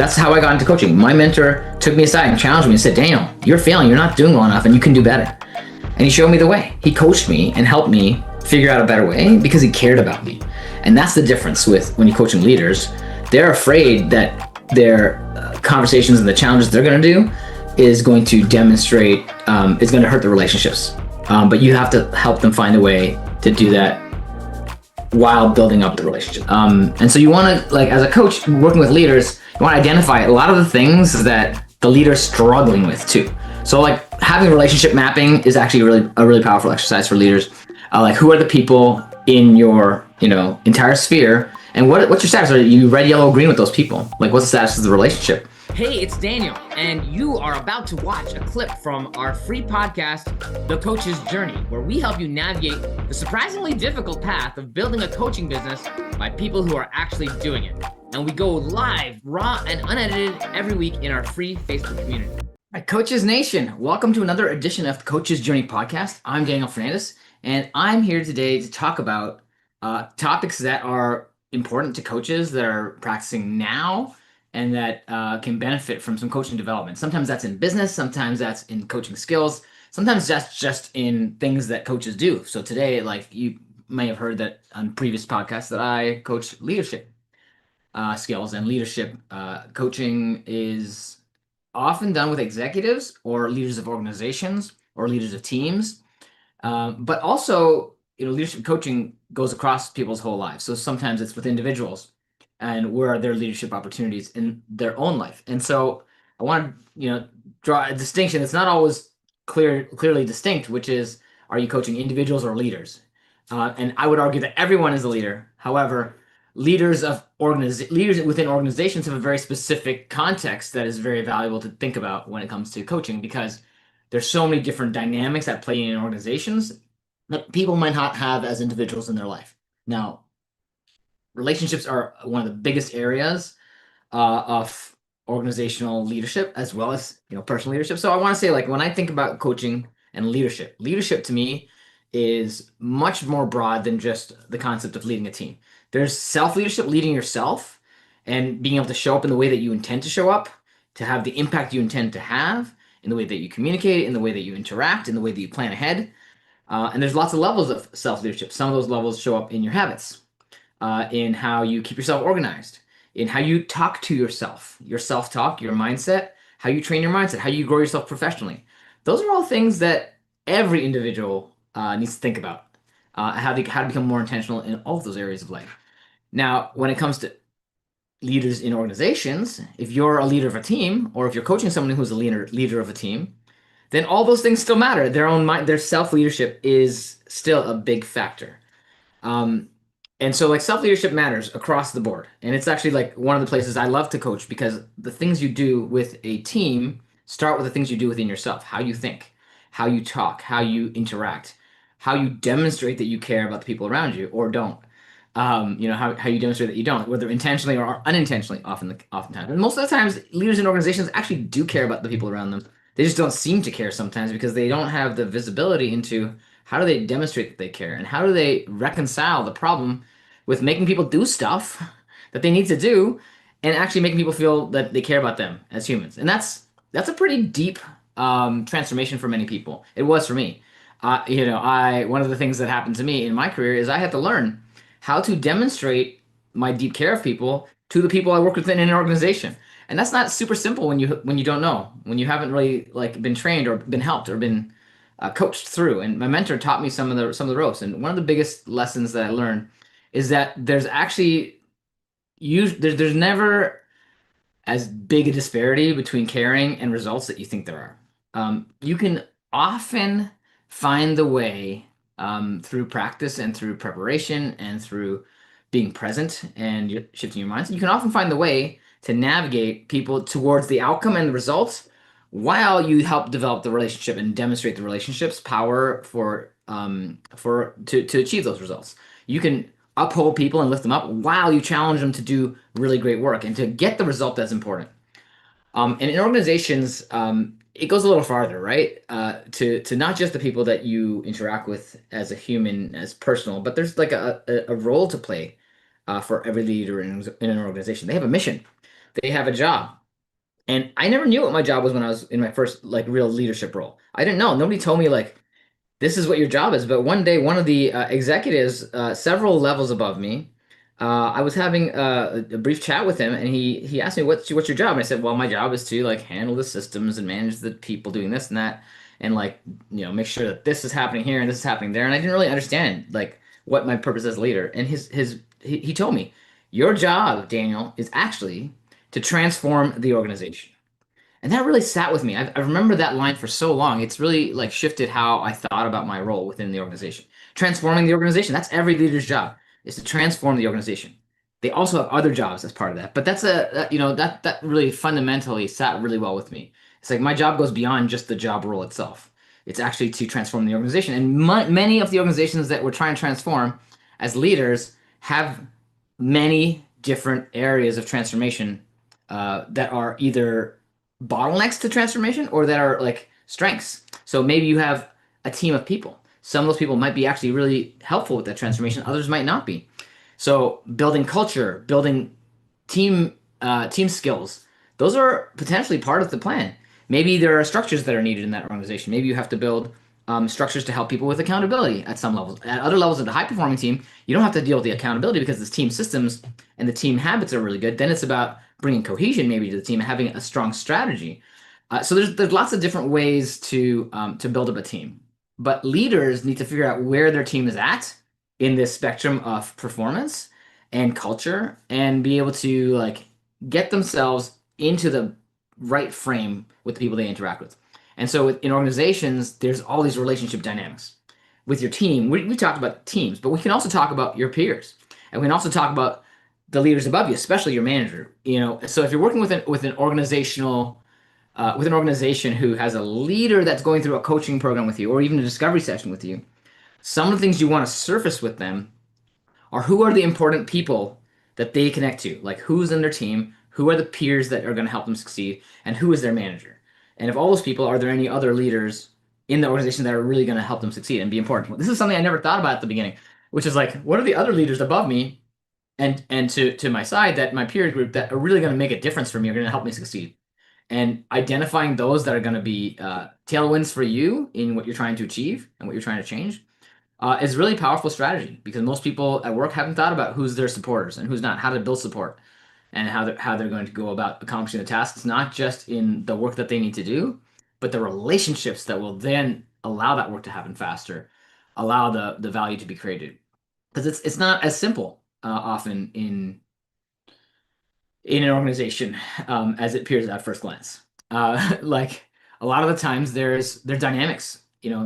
That's how I got into coaching. My mentor took me aside and challenged me and said, Daniel, you're failing. You're not doing well enough and you can do better. And he showed me the way. He coached me and helped me figure out a better way because he cared about me. And that's the difference with when you're coaching leaders. They're afraid that their conversations and the challenges they're going to do is going to demonstrate, is going to hurt the relationships. But you have to help them find a way to do that while building up the relationship. And so you want to, like, as a coach working with leaders, you want to identify a lot of the things that the leader is struggling with too. So like having relationship mapping is actually a really powerful exercise for leaders. Like who are the people in your, entire sphere, and what's your status? Are you red, yellow, green with those people? Like what's the status of the relationship? Hey, it's Daniel, and you are about to watch a clip from our free podcast, The Coach's Journey, where we help you navigate the surprisingly difficult path of building a coaching business by people who are actually doing it. And we go live, raw, and unedited every week in our free Facebook community. All right, Coaches Nation, welcome to another edition of the Coach's Journey podcast. I'm Daniel Fernandez, and I'm here today to talk about topics that are important to coaches that are practicing now and that can benefit from some coaching development. Sometimes that's in business, sometimes that's in coaching skills, sometimes that's just in things that coaches do. So today, like you may have heard that on previous podcasts that I coach leadership skills, and leadership coaching is often done with executives or leaders of organizations or leaders of teams. But also, leadership coaching goes across people's whole lives. So sometimes it's with individuals and where are their leadership opportunities in their own life. And so I want to, draw a distinction that's not always clearly distinct, which is, are you coaching individuals or leaders? And I would argue that everyone is a leader. However, leaders within organizations have a very specific context that is very valuable to think about when it comes to coaching, because there's so many different dynamics at play in organizations that people might not have as individuals in their life. Now, relationships are one of the biggest areas of organizational leadership, as well as personal leadership. So I want to say, like, when I think about coaching and leadership to me is much more broad than just the concept of leading a team. There's self-leadership, leading yourself and being able to show up in the way that you intend to show up, to have the impact you intend to have, in the way that you communicate, in the way that you interact, in the way that you plan ahead. And there's lots of levels of self-leadership. Some of those levels show up in your habits, in how you keep yourself organized, in how you talk to yourself, your self-talk, your mindset, how you train your mindset, how you grow yourself professionally. Those are all things that every individual needs to think about, how to become more intentional in all of those areas of life. Now, when it comes to leaders in organizations, if you're a leader of a team, or if you're coaching someone who's a leader of a team, then all those things still matter. Their own mind, their self-leadership is still a big factor. And so, like, self-leadership matters across the board. And it's actually like one of the places I love to coach, because the things you do with a team start with the things you do within yourself: how you think, how you talk, how you interact, how you demonstrate that you care about the people around you or don't. How you demonstrate that you don't, whether intentionally or unintentionally, oftentimes. And most of the times, leaders in organizations actually do care about the people around them. They just don't seem to care sometimes because they don't have the visibility into how do they demonstrate that they care, and how do they reconcile the problem with making people do stuff that they need to do and actually making people feel that they care about them as humans. And that's a pretty deep transformation for many people. It was for me. One of the things that happened to me in my career is I had to learn how to demonstrate my deep care of people to the people I work with in an organization. And that's not super simple when you don't know, when you haven't really been trained or been helped or been coached through. And my mentor taught me some of the ropes. And one of the biggest lessons that I learned is that there's actually there's never as big a disparity between caring and results that you think there are. You can often find the way, through practice and through preparation and through being present and shifting your mindset. You can often find the way to navigate people towards the outcome and the results, while you help develop the relationship and demonstrate the relationship's power to achieve those results. You can uphold people and lift them up while you challenge them to do really great work and to get the result that's important. And in organizations, it goes a little farther, right? To not just the people that you interact with as a human, as personal, but there's like a role to play for every leader in an organization. They have a mission. they have a job. And I never knew what my job was when I was in my first like real leadership role. I didn't know. Nobody told me like this is what your job is. But one day, one of the executives, several levels above me, I was having a brief chat with him, and he asked me, what's your job?" And I said, "Well, my job is to like handle the systems and manage the people doing this and that, and like make sure that this is happening here and this is happening there." And I didn't really understand like what my purpose as a leader. And he told me, "Your job, Daniel, is actually to transform the organization." And that really sat with me. I remember that line for so long. It's really like shifted how I thought about my role within the organization. Transforming the organization. That's every leader's job is to transform the organization. They also have other jobs as part of that. But that's that really fundamentally sat really well with me. It's like my job goes beyond just the job role itself. It's actually to transform the organization. And many of the organizations that we're trying to transform as leaders have many different areas of transformation that are either bottlenecks to transformation or that are like strengths. So maybe you have a team of people. Some of those people might be actually really helpful with that transformation. Others might not be. So building culture, building team skills, those are potentially part of the plan. Maybe there are structures that are needed in that organization. Maybe you have to build structures to help people with accountability at some levels. At other levels of the high performing team, you don't have to deal with the accountability because the team systems and the team habits are really good. Then it's about bringing cohesion maybe to the team and having a strong strategy. So there's lots of different ways to build up a team, but leaders need to figure out where their team is at in this spectrum of performance and culture, and be able to like get themselves into the right frame with the people they interact with. And so in organizations, there's all these relationship dynamics with your team. We talked about teams, but we can also talk about your peers, and we can also talk about the leaders above you, especially your manager. So if you're working with an organizational with an organization who has a leader that's going through a coaching program with you, or even a discovery session with you, some of the things you want to surface with them are who are the important people that they connect to, like who's in their team, who are the peers that are going to help them succeed, and who is their manager. And if all those people, are there any other leaders in the organization that are really going to help them succeed and be important? This is something I never thought about at the beginning, which is like, what are the other leaders above me and to my side, that my peer group, that are really going to make a difference for me, are going to help me succeed? And identifying those that are going to be tailwinds for you in what you're trying to achieve and what you're trying to change is really powerful strategy, because most people at work haven't thought about who's their supporters and who's not, how to build support, and how they're going to go about accomplishing the tasks, not just in the work that they need to do, but the relationships that will then allow that work to happen faster, allow the value to be created. Because it's not as simple often in an organization as it appears at first glance. Like a lot of the times there's dynamics,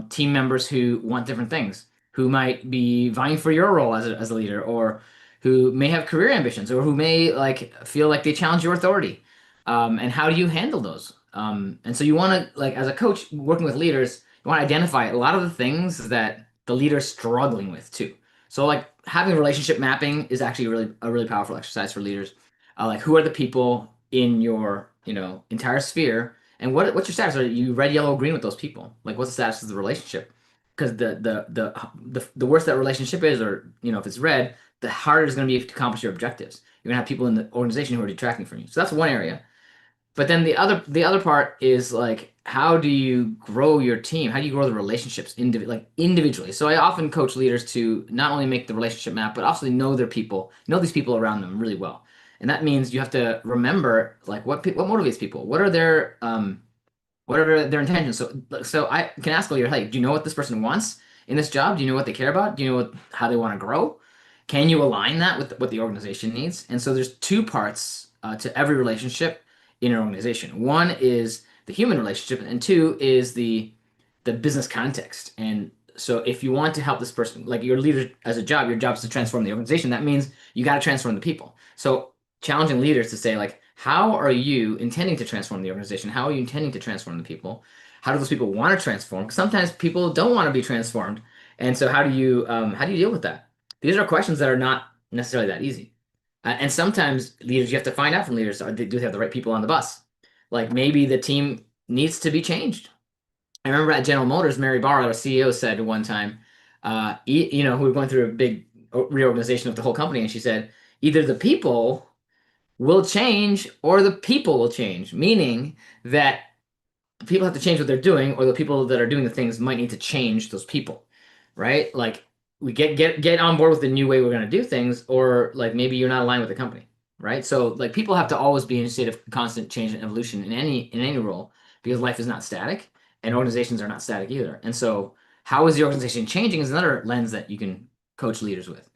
team members who want different things, who might be vying for your role as a leader, or who may have career ambitions, or who may like feel like they challenge your authority. And how do you handle those? And so you want to, like, as a coach working with leaders, you want to identify a lot of the things that the leader's struggling with too. So like having relationship mapping is actually a really powerful exercise for leaders. Like who are the people in your entire sphere, and what's your status? Are you red, yellow, green with those people? Like what's the status of the relationship? Because the worse that relationship is, or if it's red, the harder it's going to be to accomplish your objectives. You're going to have people in the organization who are detracting from you. So that's one area. But then the other part is like, how do you grow your team? How do you grow the relationships individually? So I often coach leaders to not only make the relationship map, but also know their people, know these people around them really well. And that means you have to remember like what motivates people. What are their intentions? So I can ask a leader, hey, do you know what this person wants in this job? Do you know what they care about? Do you know how they want to grow? Can you align that with what the organization needs? And so there's two parts to every relationship in an organization. One is the human relationship, and two is the business context. And so if you want to help this person, like your leader as a job, your job is to transform the organization. That means you got to transform the people. So challenging leaders to say like, how are you intending to transform the organization? How are you intending to transform the people? How do those people want to transform? Because sometimes people don't want to be transformed. And so how do you deal with that? These are questions that are not necessarily that easy. And sometimes leaders, you have to find out from leaders, do they have the right people on the bus? Like maybe the team needs to be changed. I remember at General Motors, Mary Barra, our CEO, said one time, we were going through a big reorganization of the whole company, and she said, either the people will change or the people will change, meaning that people have to change what they're doing, or the people that are doing the things might need to change those people, right? Like we get on board with the new way we're going to do things, or like maybe you're not aligned with the company, right? So like people have to always be in a state of constant change and evolution in any role because life is not static and organizations are not static either. And so how is the organization changing is another lens that you can coach leaders with.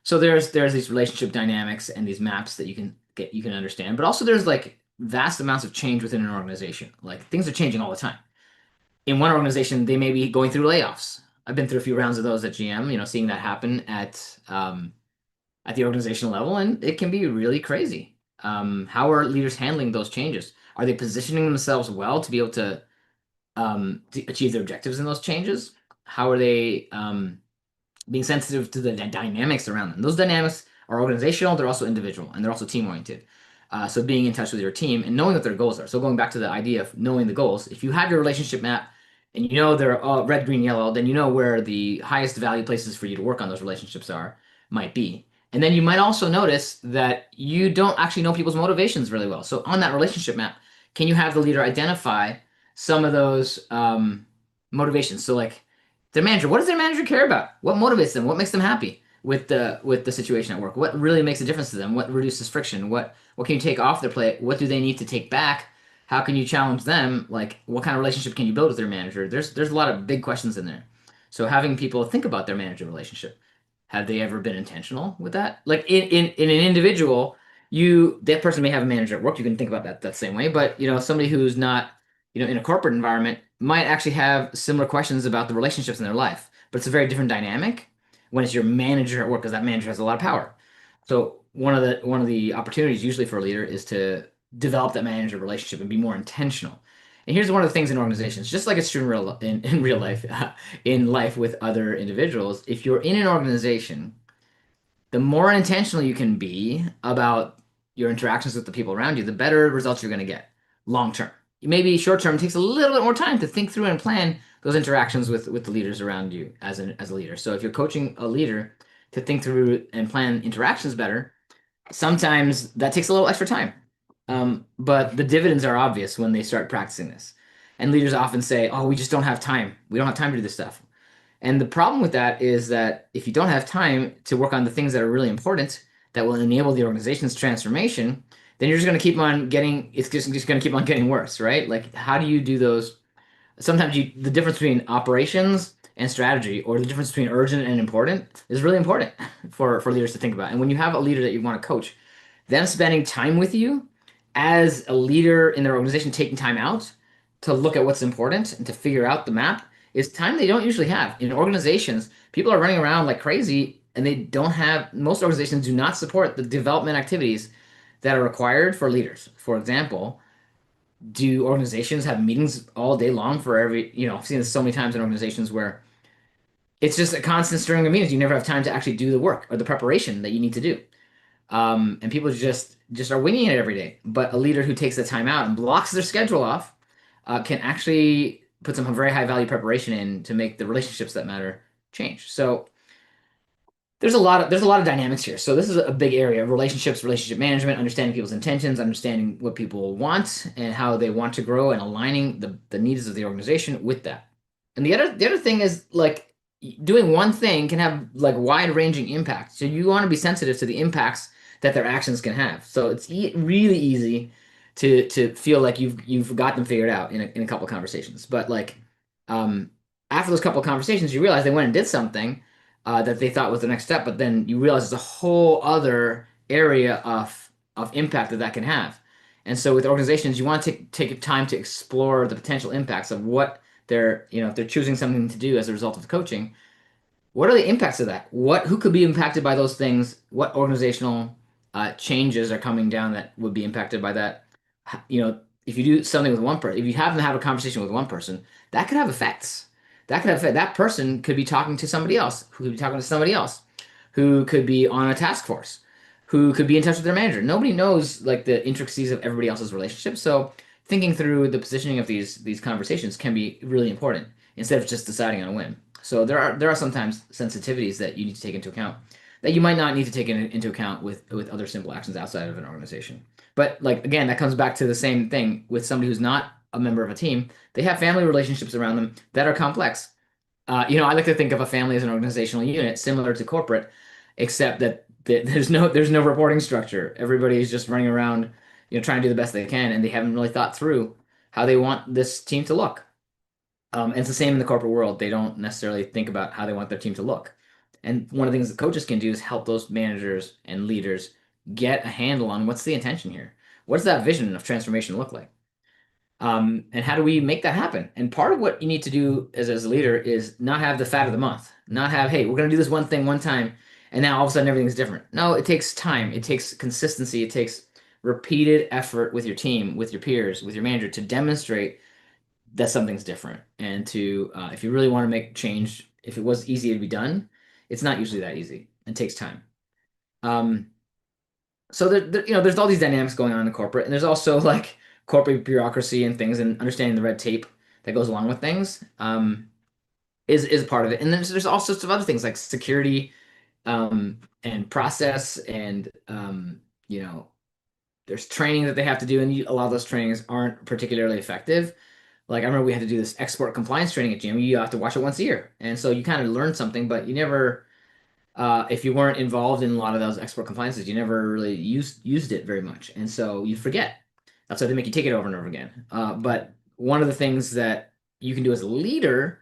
So there's these relationship dynamics and these maps that you can understand, but also there's like vast amounts of change within an organization. Like things are changing all the time. In one organization, they may be going through layoffs. I've been through a few rounds of those at GM, seeing that happen at the organizational level, and it can be really crazy. How are leaders handling those changes? Are they positioning themselves well to be able to achieve their objectives in those changes? How are they being sensitive to the dynamics around them? Those dynamics are organizational, they're also individual, and they're also team oriented. So being in touch with your team and knowing what their goals are. So going back to the idea of knowing the goals, if you have your relationship map and you know they're red, green, yellow, then you know where the highest value places for you to work on those relationships are might be. And then you might also notice that you don't actually know people's motivations really well. So on that relationship map, can you have the leader identify some of those motivations? So like their manager, what does their manager care about? What motivates them? What makes them happy with the situation at work? What really makes a difference to them? What reduces friction? What can you take off their plate? What do they need to take back? How can you challenge them? Like what kind of relationship can you build with their manager? There's a lot of big questions in there. So having people think about their manager relationship. Have they ever been intentional with that? Like in an individual, that person may have a manager at work. You can think about that same way. But somebody who's not in a corporate environment might actually have similar questions about the relationships in their life. But it's a very different dynamic when it's your manager at work because that manager has a lot of power. So one of the opportunities usually for a leader is to develop that manager relationship and be more intentional. And here's one of the things in organizations, just like it's true in real life, in life with other individuals. If you're in an organization, the more intentional you can be about your interactions with the people around you, the better results you're going to get long term. Maybe short term takes a little bit more time to think through and plan those interactions with the leaders around you as a leader. So if you're coaching a leader to think through and plan interactions better, sometimes that takes a little extra time. But the dividends are obvious when they start practicing this. And leaders often say, "Oh, we just don't have time. We don't have time to do this stuff." And the problem with that is that if you don't have time to work on the things that are really important that will enable the organization's transformation, then you're just going to keep on getting, it's just going to keep on getting worse, right? Like, how do you do those? Sometimes the difference between operations and strategy, or the difference between urgent and important, is really important for leaders to think about. And when you have a leader that you want to coach, them spending time with you as a leader in their organization, taking time out to look at what's important and to figure out the map is time they don't usually have. In organizations, people are running around like crazy and they don't have, most organizations do not support the development activities that are required for leaders. For example, do organizations have meetings all day long for I've seen this so many times in organizations where it's just a constant string of meetings. You never have time to actually do the work or the preparation that you need to do. And people just are winging it every day. But a leader who takes the time out and blocks their schedule off can actually put some very high value preparation in to make the relationships that matter change. So there's a lot of dynamics here. So this is a big area of relationships, relationship management, understanding people's intentions, understanding what people want and how they want to grow, and aligning the needs of the organization with that. And the other thing is like doing one thing can have like wide ranging impact. So you want to be sensitive to the impacts that their actions can have. So it's really easy to feel like you've got them figured out in a couple of conversations. But like um, after those couple of conversations, you realize they went and did something that they thought was the next step, but then you realize there's a whole other area of impact that can have. And so with organizations, you want to take time to explore the potential impacts of what if they're choosing something to do as a result of the coaching, what are the impacts of that? Who could be impacted by those things? What organizational changes are coming down that would be impacted by that? If you do something with one person, if you happen to have a conversation with one person, that could have effects. That could have effect. That person could be talking to somebody else, who could be talking to somebody else, who could be on a task force, who could be in touch with their manager. Nobody knows like the intricacies of everybody else's relationship. So thinking through the positioning of these conversations can be really important instead of just deciding on a whim. So there are sometimes sensitivities that you need to take into account. that you might not need to take into account with other simple actions outside of an organization. But like again, that comes back to the same thing with somebody who's not a member of a team. They have family relationships around them that are complex. I like to think of a family as an organizational unit similar to corporate, except that there's no reporting structure. Everybody is just running around, trying to do the best they can, and they haven't really thought through how they want this team to look. And it's the same in the corporate world. They don't necessarily think about how they want their team to look. And one of the things that coaches can do is help those managers and leaders get a handle on what's the intention here. What's that vision of transformation look like? And how do we make that happen? And part of what you need to do as a leader is not have the fat of the month, not have, hey, we're going to do this one thing one time, and now all of a sudden everything's different. No, it takes time, it takes consistency, it takes repeated effort with your team, with your peers, with your manager to demonstrate that something's different. And if you really want to make change, if it was easy to be done, it's not usually that easy. It takes time. Um, so there's all these dynamics going on in corporate, and there's also like corporate bureaucracy and things, and understanding the red tape that goes along with things is part of it. And then there's all sorts of other things like security and process, and there's training that they have to do, and a lot of those trainings aren't particularly effective. Like I remember we had to do this export compliance training at GM. You have to watch it once a year, and so you kind of learn something, but you never if you weren't involved in a lot of those export compliances, you never really used it very much, and so you forget. That's why they make you take it over and over again. But one of the things that you can do as a leader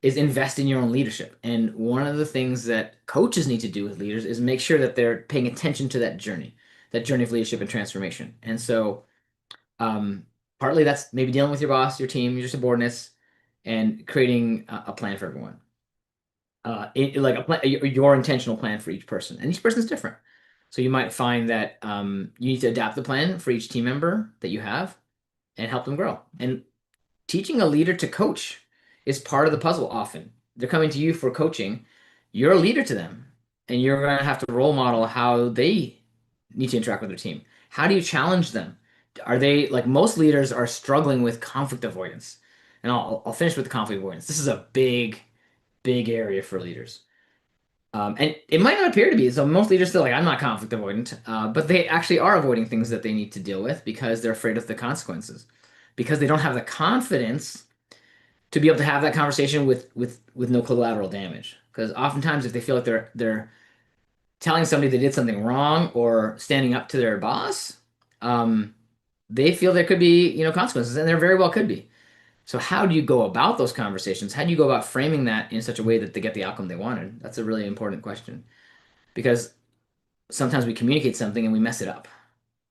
is invest in your own leadership. And one of the things that coaches need to do with leaders is make sure that they're paying attention to that journey of leadership and transformation. And so, um, partly that's maybe dealing with your boss, your team, your subordinates, and creating a plan for everyone like a plan, your intentional plan for each person, and each person is different. So you might find that you need to adapt the plan for each team member that you have and help them grow. And teaching a leader to coach is part of the puzzle. Often they're coming to you for coaching. You're a leader to them, and you're going to have to role model how they need to interact with their team. How do you challenge them? Are they like most leaders are struggling with conflict avoidance? And I'll finish with the conflict avoidance. This is a big area for leaders. And it might not appear to be. So most leaders still like, I'm not conflict avoidant, but they actually are avoiding things that they need to deal with because they're afraid of the consequences, because they don't have the confidence to be able to have that conversation with no collateral damage. Because oftentimes, if they feel like they're telling somebody they did something wrong or standing up to their boss, they feel there could be consequences, and there very well could be. So how do you go about those conversations? How do you go about framing that in such a way that they get the outcome they wanted? That's a really important question because sometimes we communicate something and we mess it up.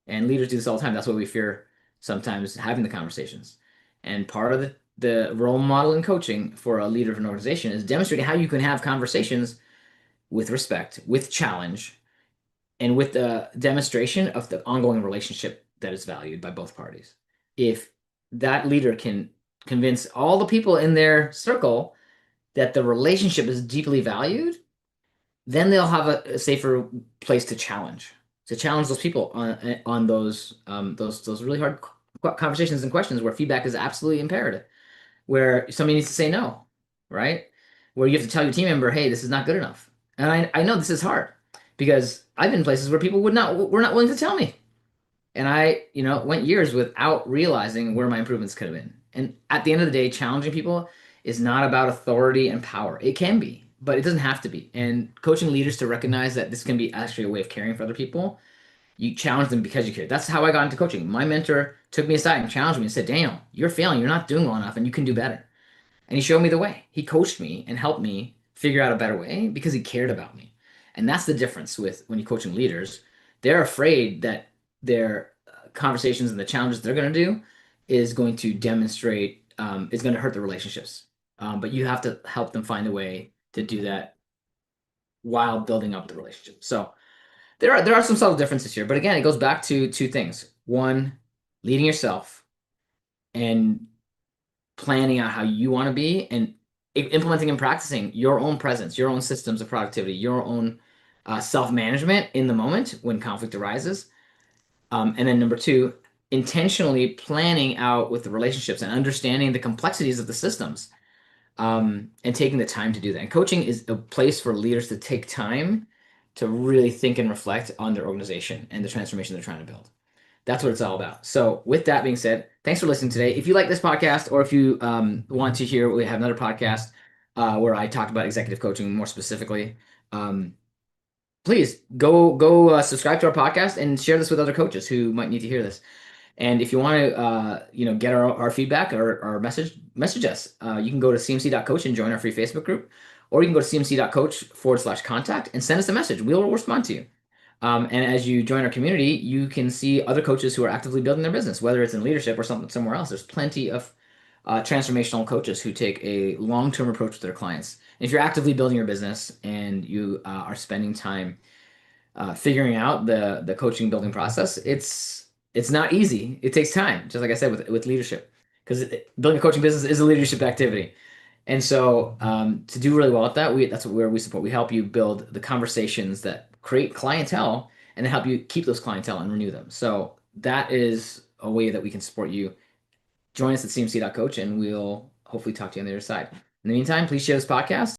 And leaders do this all the time. That's why we fear sometimes having the conversations. And part of the role model in coaching for a leader of an organization is demonstrating how you can have conversations with respect, with challenge, and with the demonstration of the ongoing relationship that is valued by both parties. If that leader can convince all the people in their circle that the relationship is deeply valued, then they'll have a safer place to challenge those people on those really hard conversations and questions where feedback is absolutely imperative, where somebody needs to say no, right? Where you have to tell your team member, hey, this is not good enough. And I know this is hard because I've been in places where people were not willing to tell me. And I, went years without realizing where my improvements could have been. And at the end of the day, challenging people is not about authority and power. It can be, but it doesn't have to be. And coaching leaders to recognize that this can be actually a way of caring for other people. You challenge them because you care. That's how I got into coaching. My mentor took me aside and challenged me and said, Daniel, you're failing. You're not doing well enough and you can do better. And he showed me the way. He coached me and helped me figure out a better way because he cared about me. And that's the difference with when you're coaching leaders. They're afraid that their conversations and the challenges they're going to do is going to demonstrate, is going to hurt the relationships. But you have to help them find a way to do that while building up the relationship. So there are some subtle differences here. But again, it goes back to two things. One, leading yourself and planning out how you want to be and implementing and practicing your own presence, your own systems of productivity, your own self-management in the moment when conflict arises. And then number two, intentionally planning out with the relationships and understanding the complexities of the systems and taking the time to do that. And coaching is a place for leaders to take time to really think and reflect on their organization and the transformation they're trying to build. That's what it's all about. So, with that being said, thanks for listening today. If you like this podcast, or if you want to hear, we have another podcast where I talked about executive coaching more specifically. Um, Please go subscribe to our podcast and share this with other coaches who might need to hear this. And if you want to, get our feedback or message us. You can go to cmc.coach and join our free Facebook group, or you can go to cmc.coach/contact and send us a message. We'll respond to you. And as you join our community, you can see other coaches who are actively building their business, whether it's in leadership or something somewhere else. There's plenty of transformational coaches who take a long-term approach with their clients. And if you're actively building your business and you are spending time figuring out the coaching building process, it's not easy. It takes time, just like I said with leadership, because building a coaching business is a leadership activity. And so to do really well at that, that's where we support. We help you build the conversations that create clientele and then help you keep those clientele and renew them. So that is a way that we can support you. Join us at cmc.coach and we'll hopefully talk to you on the other side. In the meantime, please share this podcast.